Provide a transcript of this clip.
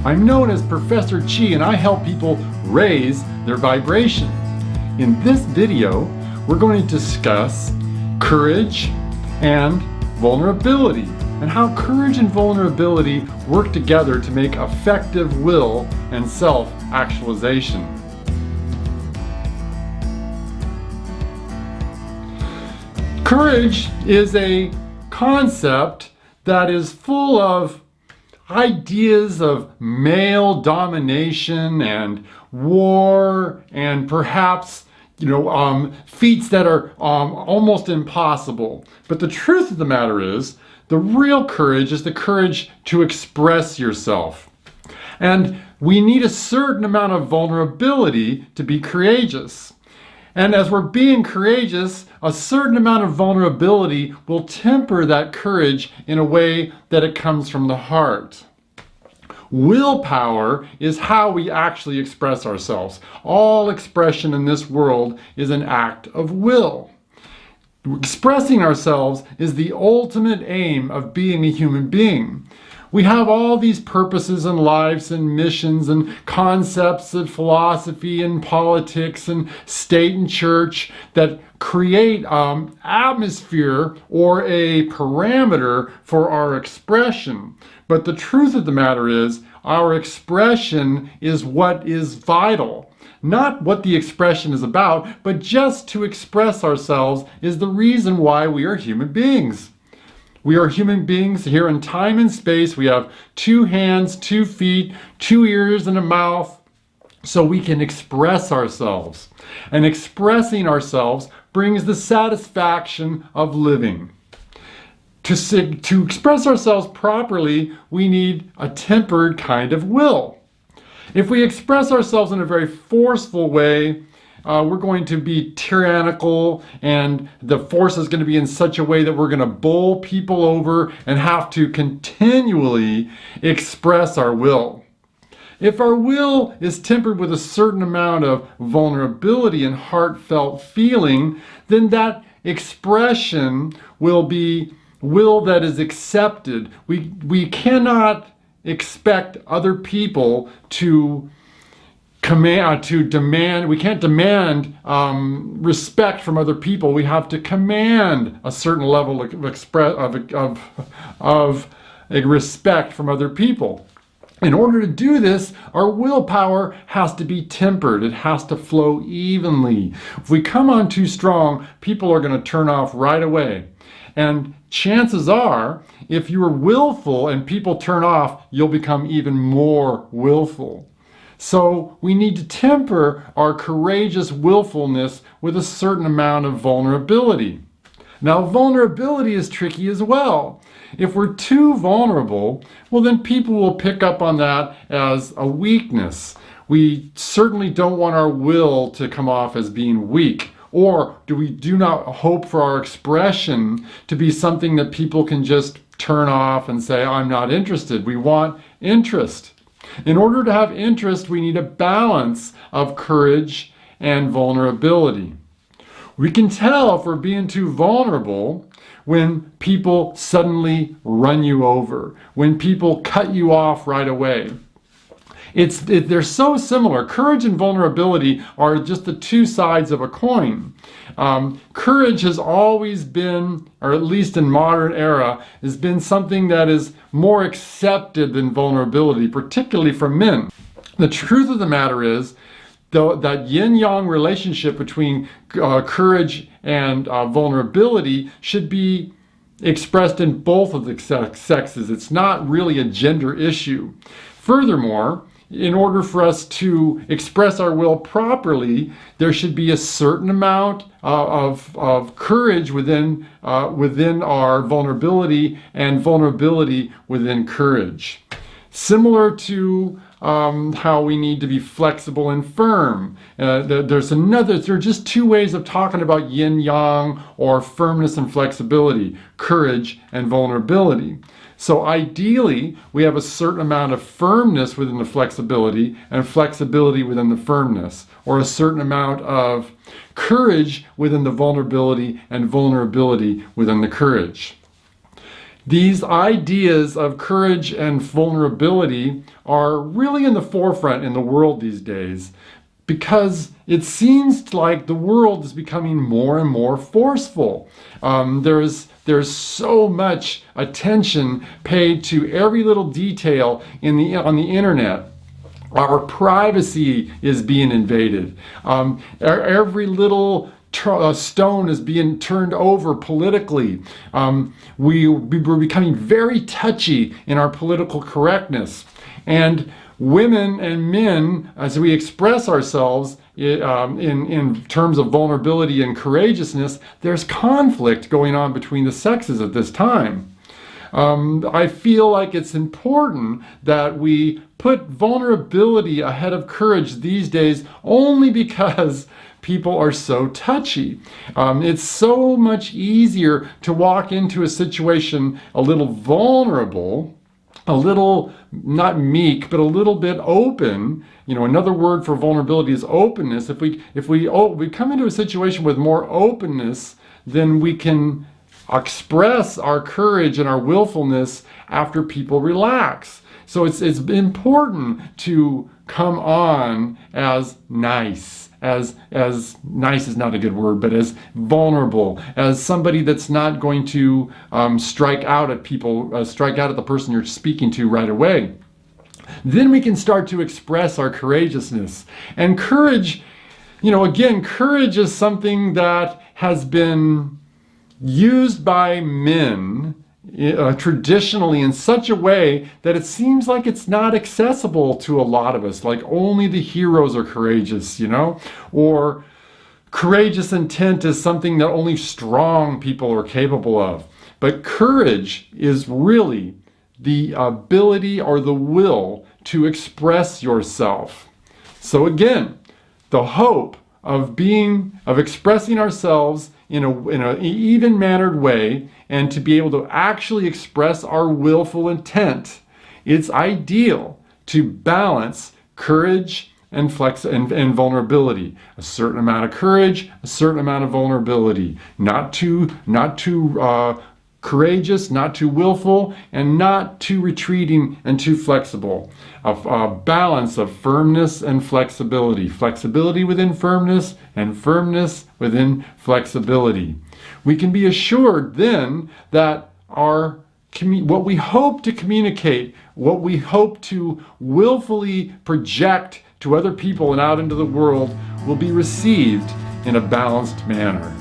I'm known as Professor Chi and I help people raise their vibration. In this video, we're going to discuss courage and vulnerability and how courage and vulnerability work together to make effective will and self-actualization. Courage is a concept that is full of ideas of male domination and war and perhaps feats that are almost impossible. But the truth of the matter is, the real courage is the courage to express yourself. And we need a certain amount of vulnerability to be courageous. And as we're being courageous, a certain amount of vulnerability will temper that courage in a way that it comes from the heart. Willpower is how we actually express ourselves. All expression in this world is an act of will. Expressing ourselves is the ultimate aim of being a human being. We have all these purposes and lives and missions and concepts of philosophy and politics and state and church that create atmosphere or a parameter for our expression. But the truth of the matter is, our expression is what is vital. Not what the expression is about, but just to express ourselves is the reason why we are human beings. We are human beings here in time and space. We have 2 hands, 2 feet, 2 ears, and a mouth, so we can express ourselves. And expressing ourselves brings the satisfaction of living. To express ourselves properly, we need a tempered kind of will. If we express ourselves in a very forceful way, we're going to be tyrannical, and the force is going to be in such a way that we're going to bowl people over and have to continually express our will. If our will is tempered with a certain amount of vulnerability and heartfelt feeling, then that expression will be will that is accepted. We cannot expect other people to demand. We can't demand respect from other people. We have to command a certain level of respect from other people. In order to do this, our willpower has to be tempered. It has to flow evenly. If we come on too strong, people are going to turn off right away. And chances are, if you are willful and people turn off, you'll become even more willful. So we need to temper our courageous willfulness with a certain amount of vulnerability. Now, vulnerability is tricky as well. If we're too vulnerable, well, then people will pick up on that as a weakness. We certainly don't want our will to come off as being weak. Or we do not hope for our expression to be something that people can just turn off and say, I'm not interested. We want interest. In order to have interest, we need a balance of courage and vulnerability. We can tell if we're being too vulnerable when people suddenly run you over, when people cut you off right away. They're so similar. Courage and vulnerability are just the 2 sides of a coin. Courage has always been, or at least in modern era, has been something that is more accepted than vulnerability, particularly from men. The truth of the matter is, though, that yin-yang relationship between courage and vulnerability should be expressed in both of the sexes. It's not really a gender issue. Furthermore, in order for us to express our will properly, there should be a certain amount of courage within our vulnerability and vulnerability within courage. Similar to how we need to be flexible and firm. There are just 2 ways of talking about yin-yang or firmness and flexibility, courage and vulnerability. So ideally, we have a certain amount of firmness within the flexibility and flexibility within the firmness, or a certain amount of courage within the vulnerability and vulnerability within the courage. These ideas of courage and vulnerability are really in the forefront in the world these days because it seems like the world is becoming more and more forceful. There's so much attention paid to every little detail on the internet. Our privacy is being invaded. Every little stone is being turned over politically. We're becoming very touchy in our political correctness. And women and men, as we express ourselves in terms of vulnerability and courageousness, there's conflict going on between the sexes at this time. I feel like it's important that we put vulnerability ahead of courage these days only because people are so touchy. It's so much easier to walk into a situation a little vulnerable, a little, not meek, but a little bit open. Another word for vulnerability is openness. If we come into a situation with more openness, then we can express our courage and our willfulness after people relax. So it's important to come on as nice. As nice is not a good word, but as vulnerable, as somebody that's not going to strike out at people, strike out at the person you're speaking to right away. Then we can start to express our courageousness. And courage, again, courage is something that has been used by men traditionally in such a way that it seems like it's not accessible to a lot of us, like only the heroes are courageous, or courageous intent is something that only strong people are capable of. But courage is really the ability or the will to express yourself. So again, the hope of expressing ourselves in an even-mannered way and to be able to actually express our willful intent. It's ideal to balance courage and vulnerability. A certain amount of courage, a certain amount of vulnerability. Not too courageous, not too willful, and not too retreating and too flexible. A balance of firmness and flexibility. Flexibility within firmness and firmness within flexibility. We can be assured then that what we hope to communicate, what we hope to willfully project to other people and out into the world will be received in a balanced manner.